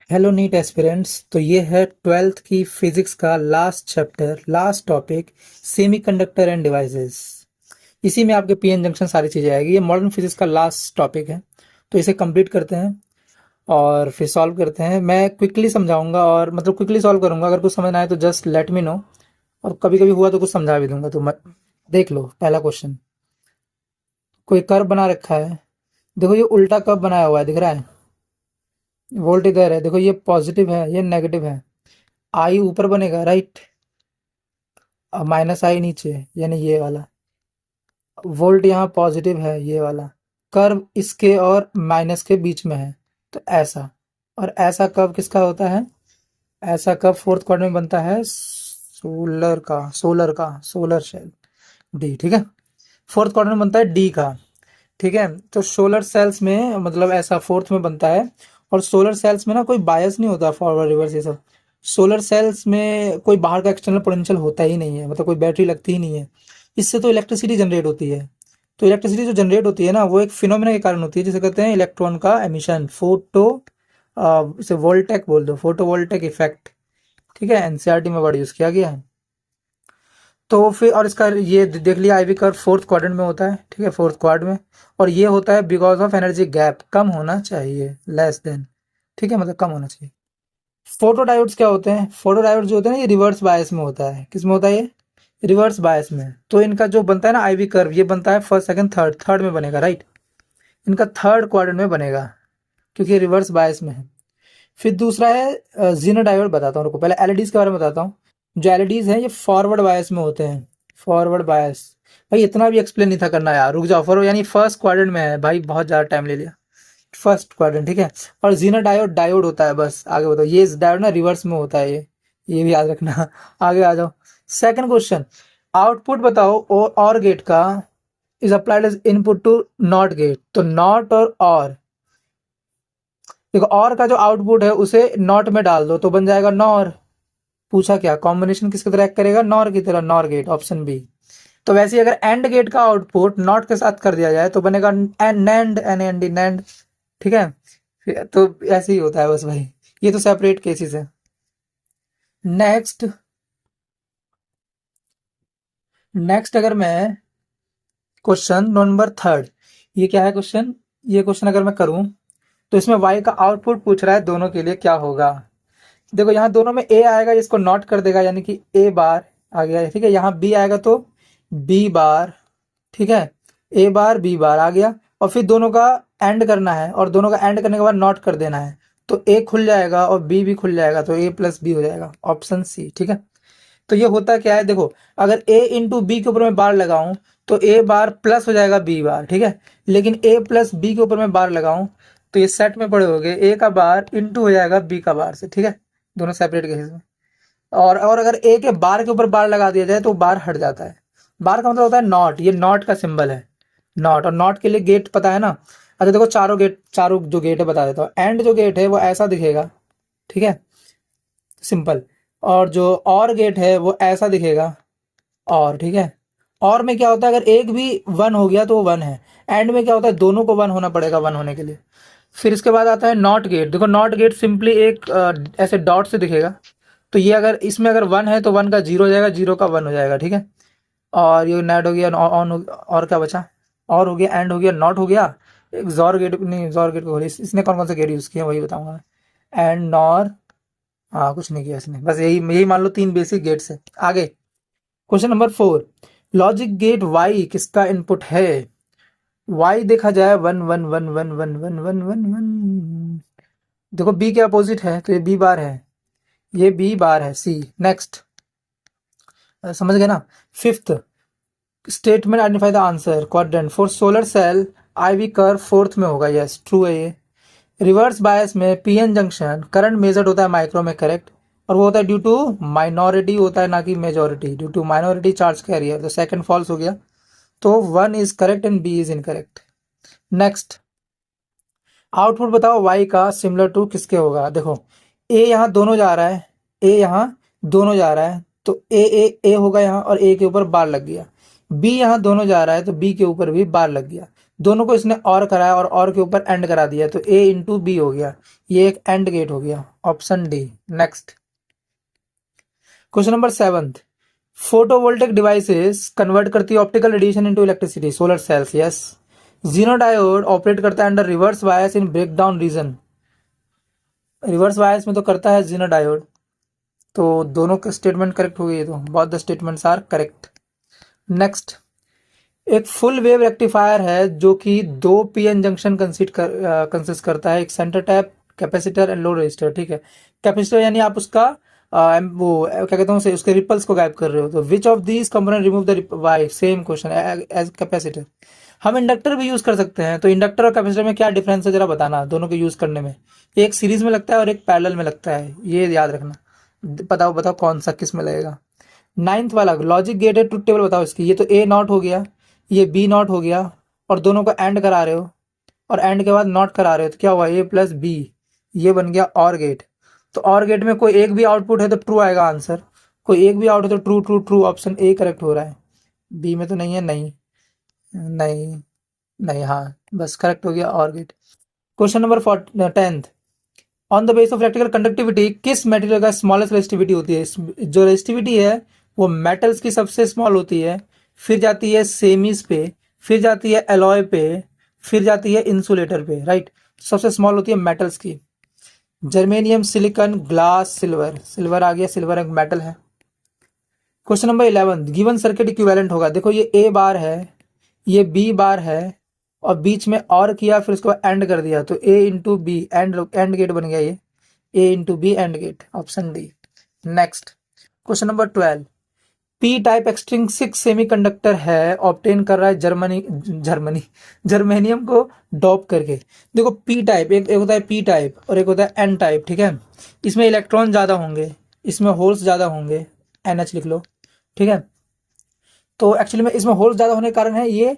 Hello NEET aspirants. तो ये है ट्वेल्थ की फिजिक्स का last chapter, last topic, semiconductor end devices. इसी में आपके पीएन जंक्शन सारी चीज़ें आएगी। ये मॉडर्न फिजिक्स का लास्ट टॉपिक है, तो इसे कंप्लीट करते हैं और फिर सॉल्व करते हैं। मैं क्विकली समझाऊंगा और मतलब क्विकली सॉल्व करूंगा। अगर कुछ समझ ना आए तो जस्ट लेट मी नो, और कभी कभी हुआ तो कुछ समझा भी दूंगा। तो देख लो पहला क्वेश्चन। कोई कर्व बना रखा है, देखो ये उल्टा कर्व बनाया हुआ है, दिख रहा है। वोल्ट इधर है, देखो ये पॉजिटिव है, ये नेगेटिव है। आई ऊपर बनेगा, राइट, और माइनस आई नीचे, यानी ये वाला। वोल्ट यहाँ पॉजिटिव है, ये वाला। कर्व इसके और माइनस के बीच में है, तो ऐसा। और ऐसा कर्व किसका होता है? ऐसा कर्व फोर्थ क्वाड्रेंट में बनता है सोलर सेल डी, ठीक है। फोर्थ क्वाड्रेंट में बनता है डी का, ठीक है। तो सोलर सेल्स में मतलब ऐसा फोर्थ में बनता है। और सोलर सेल्स में ना कोई बायस नहीं होता, फॉरवर्ड रिवर्स ये सब। सोलर सेल्स में कोई बाहर का एक्सटर्नल पोटेंशियल होता ही नहीं है, मतलब कोई बैटरी लगती ही नहीं है। इससे तो इलेक्ट्रिसिटी जनरेट होती है। तो इलेक्ट्रिसिटी जो जनरेट होती है ना, वो एक फिनोमेना के कारण होती है, जिसे कहते हैं इलेक्ट्रॉन का एमिशन, इसे वोल्टेक बोल दो, फोटो वोल्टेक इफेक्ट, ठीक है। एनसीईआरटी में वर्ड यूज किया गया है। तो फिर और इसका ये देख लिया, आईवी कर्व फोर्थ क्वाड्रेंट में होता है, ठीक है, फोर्थ क्वाड्रेंट में। और ये होता है बिकॉज ऑफ एनर्जी गैप, कम होना चाहिए, लेस देन, ठीक है, मतलब कम होना चाहिए। फोटो डायोड्स क्या होते हैं? फोटो डायोड जो होते हैं ना, ये रिवर्स बायस में होता है। किस में होता है ये? रिवर्स बायस में। तो इनका जो बनता है ना आईवी कर्व, ये बनता है फर्स्ट सेकंड थर्ड, थर्ड में बनेगा, राइट। इनका थर्ड क्वाड्रेंट में बनेगा, क्योंकि रिवर्स बायस में है। फिर दूसरा है जीनो डायोड, बताता हूँ, रुको पहले एलईडीज के बारे में बताता हूँ। जो एलईडीज हैं ये फॉरवर्ड बायस में होते हैं, फॉरवर्ड बायस। भाई इतना भी एक्सप्लेन नहीं था करना यार, रुक जाओ। फॉरवर्ड यानी फर्स्ट क्वाड्रेंट में है भाई, बहुत ज़्यादा टाइम ले लिया। फर्स्ट क्वाड्रेंट, ठीक है। और जीनो डायोड डायोड होता है, बस आगे बताओ। ये डायोड ना रिवर्स में होता है, ये भी याद रखना। आगे आ जाओ। सेकंड क्वेश्चन, आउटपुट बताओ और गेट का is applied as input to NOT gate. तो नॉट और देखो, और का जो आउटपुट है उसे नॉट में डाल दो तो बन जाएगा नॉर। पूछा क्या कॉम्बिनेशन किसकी तरह एक्ट करेगा? नॉर की तरह, नॉर गेट, ऑप्शन बी। तो वैसे ही अगर एंड गेट का आउटपुट नॉट के साथ कर दिया जाए तो बनेगा नैंड, एन नैंड, ठीक है। तो ऐसे ही होता है बस भाई, ये तो सेपरेट केसेस है। नेक्स्ट, नेक्स्ट अगर मैं क्वेश्चन नंबर थर्ड, ये क्या है क्वेश्चन? ये क्वेश्चन अगर मैं करूं तो इसमें y का आउटपुट पूछ रहा है, दोनों के लिए क्या होगा। देखो यहाँ दोनों में a आएगा, इसको नॉट कर देगा, यानी कि a बार आ गया, ठीक है। यहाँ b आएगा तो b बार, ठीक है, a बार b बार आ गया। और फिर दोनों का एंड करना है, और दोनों का एंड करने के बाद नॉट कर देना है, तो a खुल जाएगा और b भी खुल जाएगा, तो a प्लस बी हो जाएगा, ऑप्शन सी, ठीक है। तो ये होता क्या है, देखो, अगर a इंटू बी के ऊपर मैं बार लगाऊं तो a बार प्लस हो जाएगा b बार, ठीक है। लेकिन a प्लस बी के ऊपर मैं बार लगाऊं तो ये सेट में पड़े हो गए, a का बार इंटू हो जाएगा b का बार से, ठीक है। दोनों सेपरेट केसेस में। और अगर a के बार के ऊपर बार लगा दिया जाए तो बार हट जाता है। बार का मतलब होता है नॉट, ये नॉट का सिंबल है, नॉट। और नॉट के लिए गेट पता है ना? अच्छा देखो, चारों जो गेट है बता देता हूँ। एंड जो गेट है वो ऐसा दिखेगा, ठीक है, सिंपल। और जो और गेट है वो ऐसा दिखेगा, और, ठीक है। और में क्या होता है, अगर एक भी वन हो गया तो वो वन है। एंड में क्या होता है, दोनों को वन होना पड़ेगा वन होने के लिए। फिर इसके बाद आता है नॉट गेट। देखो नॉट गेट सिंपली एक ऐसे डॉट से दिखेगा। तो ये अगर इसमें अगर वन है तो वन का जीरो हो जाएगा, जीरो का वन हो जाएगा, ठीक है। और ये नेट हो गया, ऑन और क्या बचा? और हो गया, एंड हो गया, नॉट हो गया। एक जॉर गेट, नहीं जॉर गेट को इसने कौन कौन से गेट यूज किया वही बताऊंगा मैं। एंड नॉर, हाँ कुछ नहीं किया इसने, बस यही यही मान लो, तीन बेसिक गेट्स है। आगे question number four, logic gate Y किसका इनपुट है? वाई देखा जाए one one one one one one one one one, देखो बी के अपोजिट है तो ये बी बार है, ये बी बार है, सी। नेक्स्ट, समझ गए ना? Fifth statement, identify the answer quadrant for solar cell IV curve fourth में होगा, यस ट्रू है ये। रिवर्स बायस में पीएन जंक्शन करंट मेजर्ड होता है माइक्रो में, करेक्ट। और वो होता है ड्यू टू माइनॉरिटी होता है, ना कि majority, due to minority charge carrier. तो सेकंड फॉल्स हो गया, तो one is correct and B is incorrect. Next, output बताओ y का सिमिलर टू किसके होगा? देखो a यहाँ दोनों जा रहा है, a यहाँ दोनों जा रहा है, तो a होगा यहाँ, और a के ऊपर बार लग गया। b यहाँ दोनों जा रहा है तो b के ऊपर भी बार लग गया। दोनों को इसने और कराया और के ऊपर एंड करा दिया, तो ए इंटू बी हो गया, ये एक एंड गेट हो गया, option D. Next question number 7, photovoltaic devices convert करती है optical radiation into electricity, solar cells, yes. Zener diode operate करता है under reverse bias in breakdown region, reverse bias में तो करता है जीनो डायोड। तो दोनों का स्टेटमेंट करेक्ट हो गई, तो both the statements are correct. Next, एक फुल वेव रेक्टिफायर है जो कि दो पीएन जंक्शन कंसिस्ट करता है, एक centre tap, capacitor and load resistor, ठीक है। कैपेसिटर यानी आप उसका वो क्या कहते हैं उसके रिपल्स को गायब कर रहे हो, तो which of these component remove the Y, same question as capacitor. हम इंडक्टर भी यूज कर सकते हैं, तो इंडक्टर और कैपेसिटर में क्या डिफरेंस है जरा बताना, दोनों को यूज करने में। एक सीरीज में लगता है और एक पैरेलल में लगता है, ये याद रखना। बताओ बताओ कौन सा किस में लगेगा। 9th वाला लॉजिक गेटेड ट्रुथ टेबल बताओ इसकी, ये तो ए नॉट हो गया, ये बी नॉट हो गया, और दोनों को एंड करा रहे हो और एंड के बाद नॉट करा रहे हो, तो क्या हुआ, ए प्लस बी, ये बन गया और गेट। तो और गेट में कोई एक भी आउटपुट है तो ट्रू आएगा आंसर, कोई एक भी आउट है तो true true true, option A correct हो रहा है। बी में तो नहीं है, नहीं नहीं नहीं, हाँ बस करेक्ट हो गया OR gate. Question number 10th, on the base of electrical conductivity किस मटेरियल का स्मॉलेस्ट रेजिस्टिविटी होती है। जो रेजिस्टिविटी है वो मेटल्स की सबसे स्मॉल होती है, फिर जाती है सेमीज पे, फिर जाती है एलॉय पे, फिर जाती है इंसुलेटर पे, राइट। सबसे स्मॉल होती है मेटल्स की, germanium, silicon, glass, silver. Silver आ गया, सिल्वर एक मेटल है। Question number 11, given circuit equivalent होगा, देखो ये ए बार है, ये बी बार है, और बीच में और किया, फिर उसको एंड कर दिया, तो A into B, AND gate बन गया ये, A into B AND gate, option D. Next question number 12, P type extrinsic semiconductor है, ऑब्टेन कर रहा है जर्मेनियम को डॉप करके। देखो पी टाइप, एक होता है पी टाइप और एक होता है एन टाइप, ठीक है। इसमें इलेक्ट्रॉन ज़्यादा होंगे, इसमें होल्स ज़्यादा होंगे, NH लिख लो, ठीक है। तो एक्चुअली में इसमें होल्स ज़्यादा होने के कारण है ये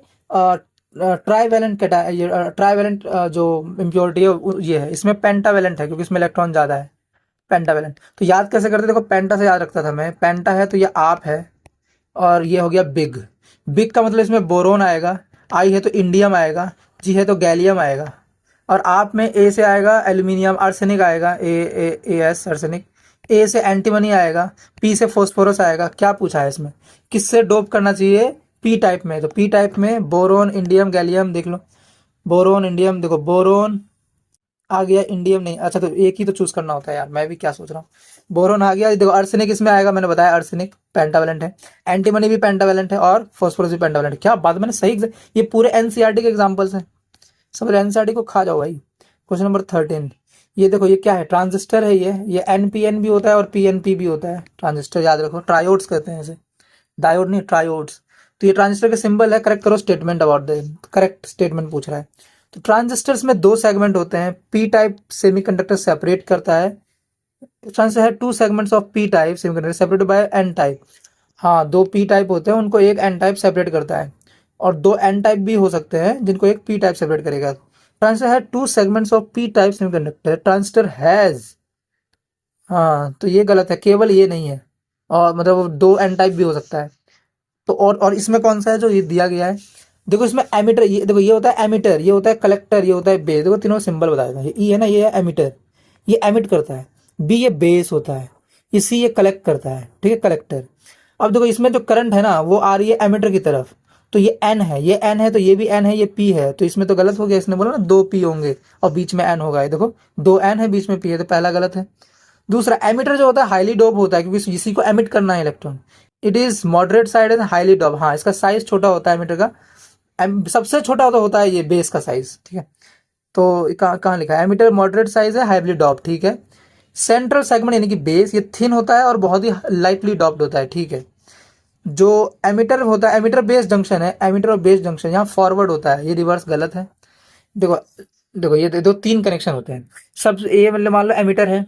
ट्राईवैलेंट ट्राईवैलेंट जो इम्प्योरिटी है ये है, इसमें पेंटावैलेंट है क्योंकि इसमें इलेक्ट्रॉन ज़्यादा है, पेंटावैलेंट। तो याद कैसे करते, देखो पेंटा से याद रखता था मैं, पेंटा है तो ये आप है, और ये हो गया बिग। बिग का मतलब इसमें बोरोन आएगा, आई है तो इंडियम आएगा, जी है तो गैलियम आएगा, और आप में ए से आएगा एल्यूमिनियम, आर्सेनिक आएगा, ए एस आर्सेनिक, ए से एंटीमनी आएगा, पी से फोस्फोरस आएगा। क्या पूछा है इसमें, किससे डोप करना चाहिए, पी टाइप में, तो पी टाइप में बोरोन, इंडियम, गैलियम, देख लो बोरोन, इंडियम, देखो बोरोन आ गया, इंडियम नहीं, अच्छा तो एक ही तो चूज करना होता है यार, मैं भी क्या सोच रहा हूँ। बोरोन आ गया, देखो अर्सेनिक इसमें आएगा, मैंने बताया अर्सेनिक पेंटावेलेंट है, एंटीमनी भी पेंटावेलेंट है, और फॉस्फोरस भी पेंटावेलेंट है। क्या बात, मैंने सही, ये पूरे एनसीईआरटी के एग्जांपल्स हैं, सब एनसीईआरटी को खा जाओ भाई। क्वेश्चन नंबर 13, ये देखो ये क्या है, ट्रांजिस्टर है, ये एनपीएन भी होता है और पीएनपी भी होता है, ट्रांजिस्टर याद रखो, ट्रायोड्स कहते हैं इसे, डायोड नहीं ट्रायोड्स। तो ये ट्रांजिस्टर के सिंबल है, करेक्ट करो statement about the, correct statement पूछ रहा है। तो ट्रांजिस्टर्स में दो सेगमेंट होते हैं, पी टाइप सेमीकंडक्टर सेपरेट करता है, ट्रांजिस्टर है two segments of P type semiconductor separated by N type. हाँ दो पी टाइप होते हैं, उनको एक एन टाइप सेपरेट करता है, और दो एन टाइप भी हो सकते हैं जिनको एक पी टाइप सेपरेट करेगा। ट्रांजिस्टर है two segments of P type semiconductor, transistor has, हाँ तो ये गलत है, केवल ये नहीं है, और मतलब दो एन टाइप भी हो सकता है। तो और इसमें कौन सा है जो ये दिया गया है, देखो इसमें एमिटर, ये देखो ये होता है एमिटर, ये होता है कलेक्टर, ये होता है बेस, देखो तीनों सिंबल बताया था, ये ई है ना, ये है एमिटर, ये एमिट करता है, बी ये बेस होता है, ये सी ये कलेक्ट करता है, ठीक है कलेक्टर। अब देखो इसमें जो करंट है ना वो आ रही है एमिटर की तरफ, तो ये एन है, ये एन है, तो ये भी एन है, ये पी है, तो इसमें तो गलत हो गया, इसने बोला ना दो पी होंगे और बीच में एन होगा, ये देखो दो एन है बीच में पी है, तो पहला गलत है। दूसरा एमिटर जो होता है हाईली डोप होता है क्योंकि इसी को एमिट करना है electron, it is moderate side and highly dope, हाँ इसका साइज छोटा होता है एमिटर का, सबसे छोटा होता है ये बेस का साइज, ठीक है। तो कहाँ लिखा है, एमिटर मॉडरेट साइज है, हाईली डॉप, ठीक है। सेंट्रल सेगमेंट यानी कि बेस ये थिन होता है और बहुत ही लाइटली डॉप्ड होता है, ठीक है। जो एमिटर होता है, एमिटर बेस जंक्शन है, एमिटर और बेस जंक्शन यहाँ फॉरवर्ड होता है, ये रिवर्स गलत है। देखो देखो ये दो तीन कनेक्शन होते हैं, सब ये मतलब मान लो एमिटर है,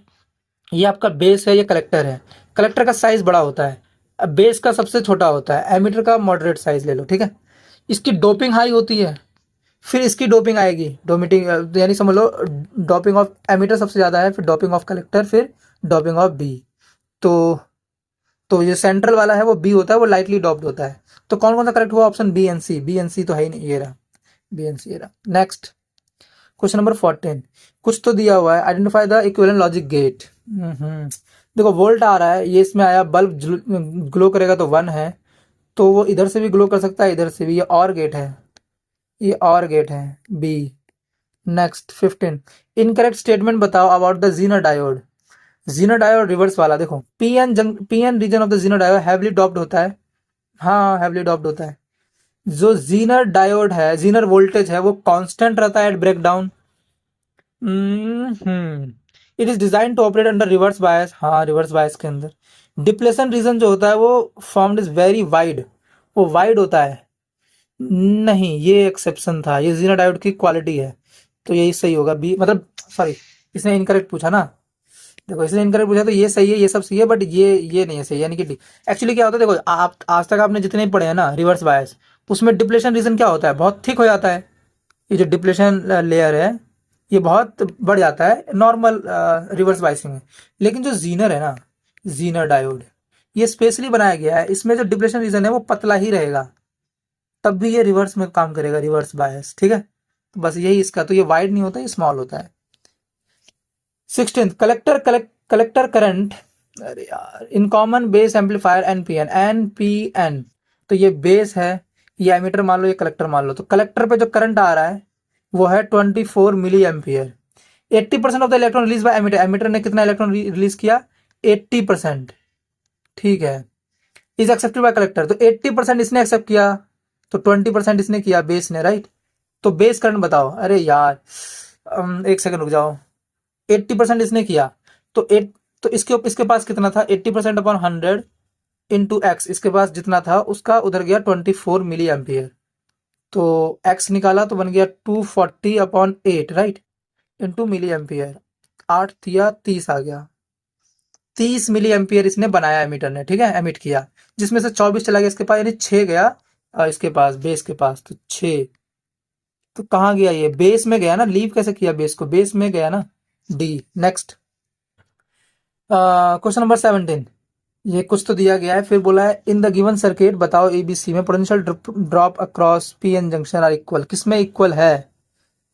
ये आपका बेस है, ये कलेक्टर है, कलेक्टर का साइज बड़ा होता है, अब बेस का सबसे छोटा होता है, एमिटर का मॉडरेट साइज ले लो, ठीक है। इसकी डोपिंग हाई होती है, फिर इसकी डोपिंग आएगी, डोमिटिंग यानी समझ लो डोपिंग ऑफ एमिटर सबसे ज़्यादा है, फिर डोपिंग ऑफ कलेक्टर, फिर डोपिंग ऑफ बी। तो तो ये सेंट्रल वाला है वो बी होता है, वो लाइटली डॉप्ड होता है। तो कौन कौन सा करेक्ट हुआ, option B and C, B and C तो है ही नहीं, ये रहा बी एंड सी रहा। नेक्स्ट क्वेश्चन नंबर 14, कुछ तो दिया हुआ है, identify the equivalent logic gate. देखो वोल्ट आ रहा है, ये इसमें आया, बल्ब ग्लो करेगा तो 1 है, तो वो इधर से भी ग्लो कर सकता है, इधर से भी, ये और गेट है, ये और गेट है, बी। नेक्स्ट 15, इनकरेक्ट स्टेटमेंट बताओ about the zener diode. Zener diode reverse वाला, देखो PN region of the zener diode heavily doped होता है, हाँ हैवली डॉप्ड होता है। जो जीनर डायोड है, जीनर वोल्टेज है, वो कांस्टेंट रहता है at breakdown. It is design to operate under reverse bias, हाँ रिवर्स बायस के अंदर। डिप्लेशन रीजन जो होता है वो फॉर्म्ड इज वेरी वाइड, वो वाइड होता है। नहीं, ये एक्सेप्शन था, ये जीनर डायोड की क्वालिटी है, तो यही सही होगा बी, मतलब सॉरी, इसने इनकरेक्ट पूछा ना, देखो इसने इनकरेक्ट पूछा तो ये सही है, ये सब सही है, बट ये नहीं है सही, यानी कि डी। एक्चुअली क्या होता है, देखो आप आज तक आपने जितने पढ़े हैं ना रिवर्स बायस, उसमें डिप्लेशन रीजन क्या होता है, बहुत थिक हो जाता है, ये जो डिप्लेशन लेयर है ये बहुत बढ़ जाता है नॉर्मल रिवर्स बायसिंग में। लेकिन जो जीनर है ना, जीनर डायोड, ये स्पेशली बनाया गया है, इसमें जो डिप्लेशन रीजन है वो पतला ही रहेगा, तब भी ये रिवर्स में काम करेगा, रिवर्स बायस, ठीक है। तो बस यही इसका, तो ये वाइड नहीं होता, ये स्मॉल होता है। 16, कलेक्टर करंट, अरे यार, in common base amplifier NPN, NPN, तो ये बेस है, ये एमीटर मान लो, ये कलेक्टर मान लो, तो कलेक्टर पे जो करंट आ रहा है वो है 24 milliampere. 80% of the electron release by emitter, emitter ने कितना इलेक्ट्रॉन रिलीज किया, 80%, ठीक है। इज एक्सेप्टेड बाय कलेक्टर, तो 80% इसने एक्सेप्ट किया, तो 20% इसने किया बेस ने, राइट। तो बेस करंट बताओ, अरे यार एक सेकंड रुक जाओ, 80% इसने किया, तो तो इसके पास कितना था, 80% अपॉन 100 इंटू एक्स, इसके पास जितना था उसका उधर गया 24 मिली एम्पियर, तो एक्स निकाला तो बन गया 240 upon 8, right, into milliampere, 8 दिया 30 आ गया, 30 मिली एम्पियर इसने बनाया एमीटर ने, ठीक है, एमिट किया, जिसमें से 24 चला गया इसके पास, यानी 6 गया इसके पास, बेस के पास, तो 6, तो कहाँ गया, ये बेस में गया ना, लीव कैसे किया बेस को, बेस में गया ना, डी। नेक्स्ट क्वेश्चन नंबर 17, ये कुछ तो दिया गया है, फिर बोला है इन द गिवन सर्किट बताओ एबीसी में potential drop across P N junction are equal, किसमें इक्वल है,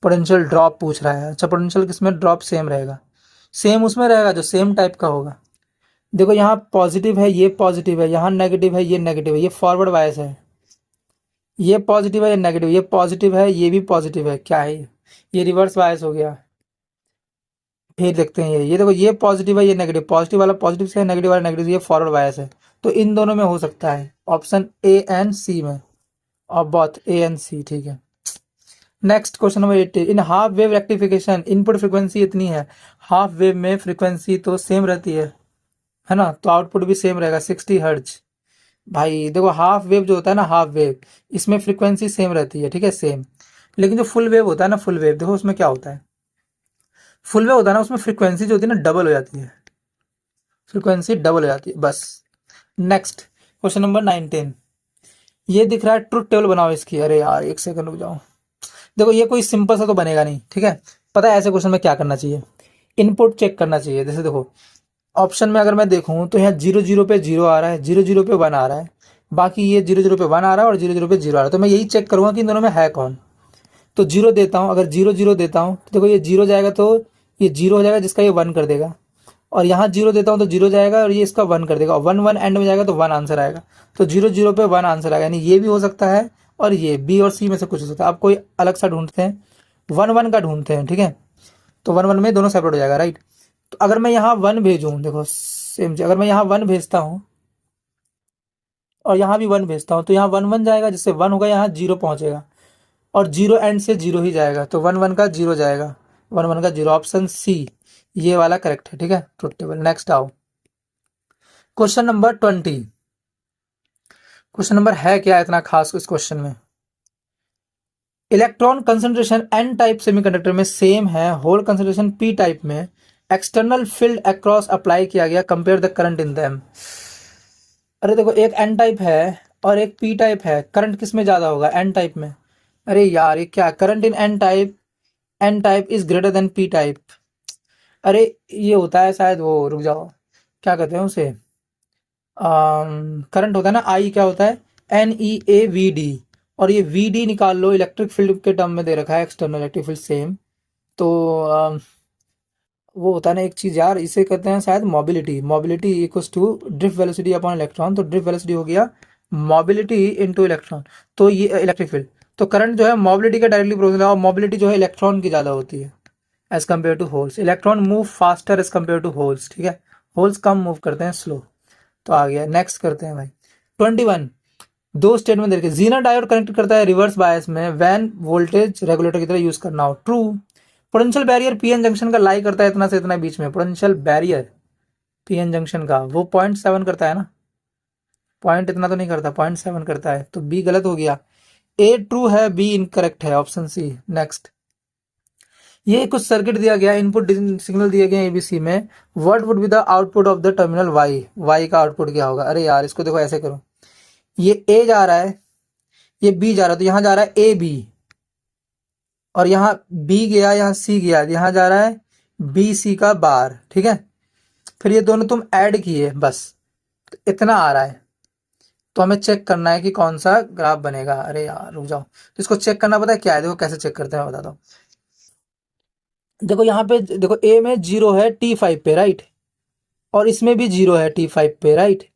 पोटेंशियल ड्रॉप पूछ रहा है, अच्छा पोटेंशियल किसमें ड्रॉप सेम रहेगा, सेम उसमें रहेगा जो सेम टाइप का होगा। देखो यहाँ पॉजिटिव है, ये पॉजिटिव है, यहाँ नेगेटिव है, ये नेगेटिव है, ये फॉरवर्ड बायस है, ये पॉजिटिव है, ये नेगेटिव, ये पॉजिटिव है, ये भी पॉजिटिव है, क्या है ये रिवर्स बायस हो गया। फिर देखते हैं ये देखो, ये पॉजिटिव है, ये नेगेटिव, पॉजिटिव वाला पॉजिटिव से है, नेगेटिव वाला नेगेटिव, ये फॉरवर्ड बायस है, तो इन दोनों में हो सकता है, ऑप्शन ए एंड सी में, और बोथ ए एंड सी, ठीक है। Next question number 18, in half wave rectification input frequency इतनी है, हाफ वेव में फ्रीक्वेंसी तो सेम रहती है ना, तो आउटपुट भी सेम रहेगा 60 हर्ट्ज। भाई देखो हाफ वेव जो होता है ना, हाफ वेव, इसमें फ्रीक्वेंसी सेम रहती है, ठीक है, सेम। लेकिन जो फुल वेव होता है ना, फुल वेव देखो उसमें क्या होता है, फुल वेव होता है ना, उसमें फ्रीक्वेंसी जो होती है ना डबल हो जाती है, फ्रीक्वेंसी डबल हो जाती है, बस। नेक्स्ट क्वेश्चन नंबर 19, ये दिख रहा है ट्रुथ टेबल बनाओ इसकी, अरे यार एक सेकंड रुक जाओ, देखो ये कोई सिंपल सा तो बनेगा नहीं, ठीक है। पता है ऐसे क्वेश्चन में क्या करना चाहिए, इनपुट चेक करना चाहिए, जैसे देखो ऑप्शन में अगर मैं देखूं तो यहाँ 0 0 पे 0 आ रहा है, 0 0 पे 1 आ रहा है, बाकी ये 0 0 पे 1 आ रहा है और 0 0 पे 0 आ रहा है, तो मैं यही चेक करूंगा कि इन दोनों में है कौन। तो 0 देता हूँ, अगर 0 0 देता हूँ तो देखो ये 0 जाएगा तो ये 0 हो जाएगा, जिसका ये 1 कर देगा, और यहाँ 0 देता हूँ तो 0 जाएगा और ये इसका 1 कर देगा, और 1 1 एंड में जाएगा तो 1 आंसर आएगा, तो 0 0 पे 1 आंसर आएगा, यानी ये भी हो सकता है और ये बी और सी में से कुछ हो सकता है। आप कोई अलग सा ढूंढते हैं, 1 1 का ढूंढते हैं, ठीक है, तो 1 1 में दोनों सेपरेट हो जाएगा, राइट। तो अगर मैं यहाँ 1 भेजूँ, देखो सेम, अगर मैं यहाँ 1 भेजता हूँ और यहाँ भी 1 भेजता हूँ, तो यहाँ 1 1 जाएगा, जिससे 1 होगा, यहाँ 0 पहुंचेगा, और 0 एंड से 0 ही जाएगा, तो 1 1 का 0 जाएगा, 1 1 का 0, ऑप्शन सी ये वाला करेक्ट है, ठीक है, ट्रुथ टेबल। नेक्स्ट आओ क्वेश्चन नंबर 20, क्वेश्चन नंबर है क्या इतना खास इस क्वेश्चन में, electron concentration N type semiconductor में सेम है, होल कंसंट्रेशन पी टाइप में, एक्सटर्नल फील्ड अक्रॉस अप्लाई किया गया, compare the current in them. अरे देखो एक एन टाइप है और एक पी टाइप है, करंट किस में ज्यादा होगा, एन टाइप में। अरे यार ये क्या, current in an type is greater than P type, अरे ये होता है शायद वो, रुक जाओ क्या कहते हैं उसे, करंट होता है ना, आई क्या होता है, N E A V D, और ये VD निकाल लो, इलेक्ट्रिक फील्ड के टर्म में दे रखा है, एक्सटर्नल इलेक्ट्रिक फील्ड सेम। तो वो होता है ना एक चीज़ यार, इसे कहते हैं शायद mobility. Mobility equals to drift velocity upon electron. तो ड्रिफ्ट वेलोसिटी हो गया मोबिलिटी इनटू इलेक्ट्रॉन, तो ये इलेक्ट्रिक फील्ड। तो करंट जो है मोबिलिटी का डायरेक्टली प्रोपोर्शनल है, और मोबिलिटी जो है इलेक्ट्रॉन की ज़्यादा होती है as compare to holes. Electron move faster as compare to holes, ठीक है, होल्स कम मूव करते हैं, स्लो। तो आ गया, नेक्स्ट करते हैं भाई 21। दो स्टेटमेंट देखिए, जीना डायोड कनेक्ट करता है रिवर्स बायस में व्हेन वोल्टेज रेगुलेटर की तरह यूज करना हो, true. Potential barrier PN junction का लाई करता है इतना से इतना बीच में, पोटेंशियल बैरियर पीएन जंक्शन का वो 0.7 करता है ना, पॉइंट इतना तो नहीं करता, 0.7 करता है, तो बी गलत हो गया। ए ट्रू है, बी इनकरेक्ट है, ऑप्शन सी। नेक्स्ट, ये कुछ सर्किट दिया गया, इनपुट सिग्नल दिए गए एबीसी में, what would be the output of the terminal Y, Y का आउटपुट क्या होगा। अरे यार इसको देखो ऐसे करो, ये ए जा रहा है, ये बी जा रहा है, तो यहां जा रहा है ए बी, और यहाँ बी गया, यहाँ सी गया, यहाँ जा रहा है बी सी का बार, ठीक है। फिर ये दोनों तुम ऐड किए, बस तो इतना आ रहा है। तो हमें चेक करना है कि कौन सा ग्राफ बनेगा। अरे यार रुक जाओ, तो इसको चेक करना पता है क्या है, देखो कैसे चेक करते हैं मैं बताता हूँ। देखो यहाँ पे देखो, ए में 0 है T5 पे, राइट, और इसमें भी 0 है T5 पे, राइट।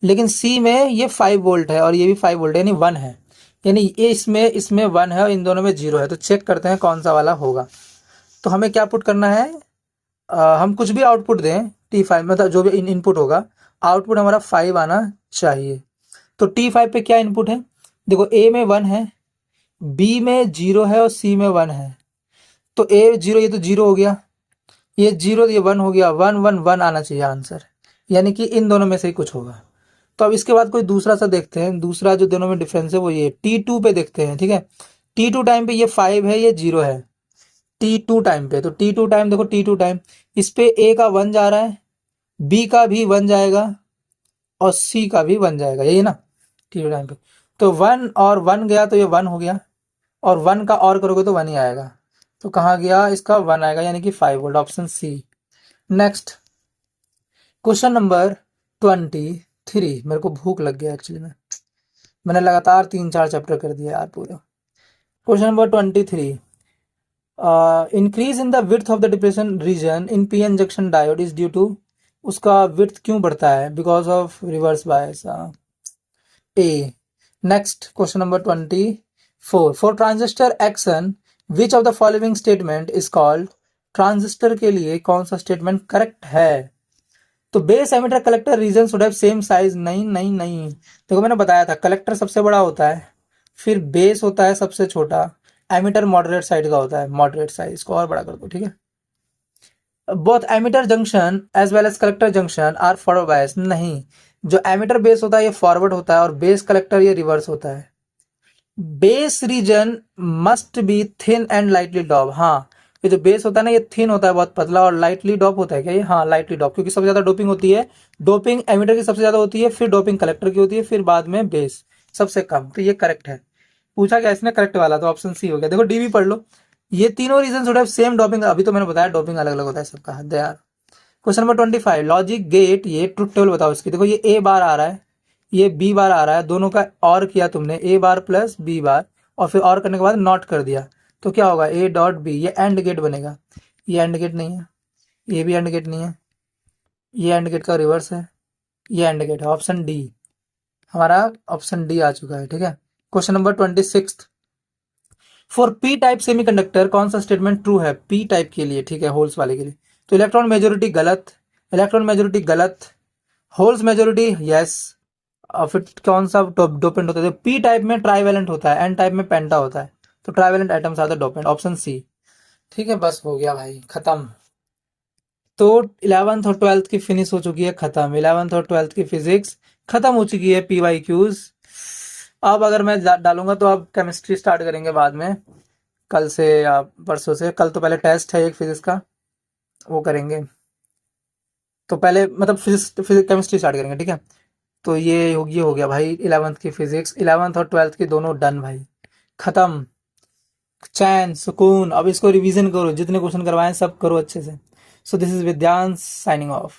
लेकिन सी में ये 5 वोल्ट है और ये भी 5 वोल्ट है, यानी 1 है, यानी ये इसमें 1 है और इन दोनों में 0 है। तो चेक करते हैं कौन सा वाला होगा। तो हमें क्या पुट करना है, हम कुछ भी आउटपुट दें, T5 मतलब जो भी इनपुट होगा, आउटपुट हमारा 5 आना चाहिए। तो T5 पे क्या इनपुट है, देखो ए में 1 है, बी में 0 है और सी में 1 है। तो ए 0, ये तो 0 हो गया, ये 0, ये 1 हो गया, 1 1 1 आना चाहिए आंसर, यानी कि इन दोनों में से ही कुछ होगा। तो अब इसके बाद कोई दूसरा सा देखते हैं, दूसरा जो दोनों में डिफरेंस है वो ये T2 पे देखते हैं, ठीक है। T2 टाइम पे ये 5 है, ये 0 है T2 टाइम पे। तो T2 टाइम देखो, T2 टाइम इस पे ए का 1 जा रहा है, बी का भी 1 जाएगा और सी का भी 1 जाएगा, यही ना T2 टाइम पे। तो 1 और 1 गया तो ये 1 हो गया, और 1 का और करोगे तो 1 ही आएगा। तो कहाँ गया, इसका 1 आएगा, यानी कि 5 volt, option C. Next, question number 23। मेरे को भूख लग गया एक्चुअली में, मैंने लगातार 3-4 चैप्टर कर दिया यार पूरा। Question number 23, increase in the width of the depression region in PN junction diode is due to, उसका विड्थ क्यों बढ़ता है, because of reverse bias, A. Next, question number 24, for transistor action which of the following statement is called, transistor के लिए कौन सा statement correct है। तो base emitter collector region should have same size, नहीं नहीं नहीं, देखो मैंने बताया था कलेक्टर सबसे बड़ा होता है, फिर बेस होता है सबसे छोटा, एमिटर मॉडरेट साइड का होता है, मॉडरेट साइज, इसको और बड़ा कर दो, ठीक है। Both emitter junction as well as collector junction are forward bias, नहीं, जो एमिटर बेस होता है ये फॉरवर्ड होता है और बेस कलेक्टर ये रिवर्स होता है। Base region must be thin and lightly dope, हाँ, ये जो बेस होता है ना ये थिन होता है, बहुत पतला, और लाइटली डॉप होता है क्या ये, हाँ लाइटली डॉप, क्योंकि सबसे ज्यादा डोपिंग होती है, डोपिंग एमिटर की सबसे ज्यादा होती है, फिर डोपिंग कलेक्टर की होती है, फिर बाद में बेस सबसे कम। तो ये करेक्ट है, पूछा गया इसने करेक्ट वाला, तो ऑप्शन सी हो गया। देखो डी भी पढ़ लो, ये तीनों region should have same doping, अभी तो मैंने बताया डोपिंग अलग अलग होता है सबका, हद है यार। क्वेश्चन नंबर 25, लॉजिक गेट, ये ट्रुथ टेबल बताओ इसकी। देखो ये ए बार आ रहा है, ये बी बार आ रहा है, दोनों का और किया तुमने, ए बार प्लस बी बार, और फिर और करने के बाद नॉट कर दिया, तो क्या होगा, ए डॉट बी, ये एंड गेट बनेगा। ये एंड गेट नहीं है, ये भी एंड गेट नहीं है, ये एंड गेट का रिवर्स है, ये एंड गेट है, ऑप्शन डी, हमारा ऑप्शन डी आ चुका है, ठीक है। Question number 26, for P type semiconductor कौन सा स्टेटमेंट ट्रू है, पी टाइप के लिए, ठीक है, होल्स वाले के लिए। तो इलेक्ट्रॉन मेजोरिटी गलत, इलेक्ट्रॉन मेजोरिटी गलत, होल्स मेजोरिटी यस, और फिर कौन सा डोपेंट होता है, पी टाइप में ट्राइवेलेंट होता है, एन टाइप में पेंटा होता है, तो trivalent items are the dopant, option C. ठीक है, बस हो गया भाई, खत्म। तो 11th और 12th की फिनिश हो चुकी है, खत्म। 11th और 12th की फिजिक्स खत्म हो चुकी है, PYQs। अब अगर मैं डालूंगा तो अब केमिस्ट्री स्टार्ट करेंगे बाद में, कल से या परसों से। कल तो पहले टेस्ट है एक फिजिक्स का, वो करेंगे, तो पहले मतलब फिजिक्स केमिस्ट्री स्टार्ट करेंगे, ठीक है। तो ये हो गया भाई 11th की फिजिक्स, 11th और 12th की दोनों डन भाई, खत्म, चैन सुकून। अब इसको रिवीजन करो, जितने क्वेश्चन करवाएं सब करो अच्छे से। So this is Vidyansh signing of.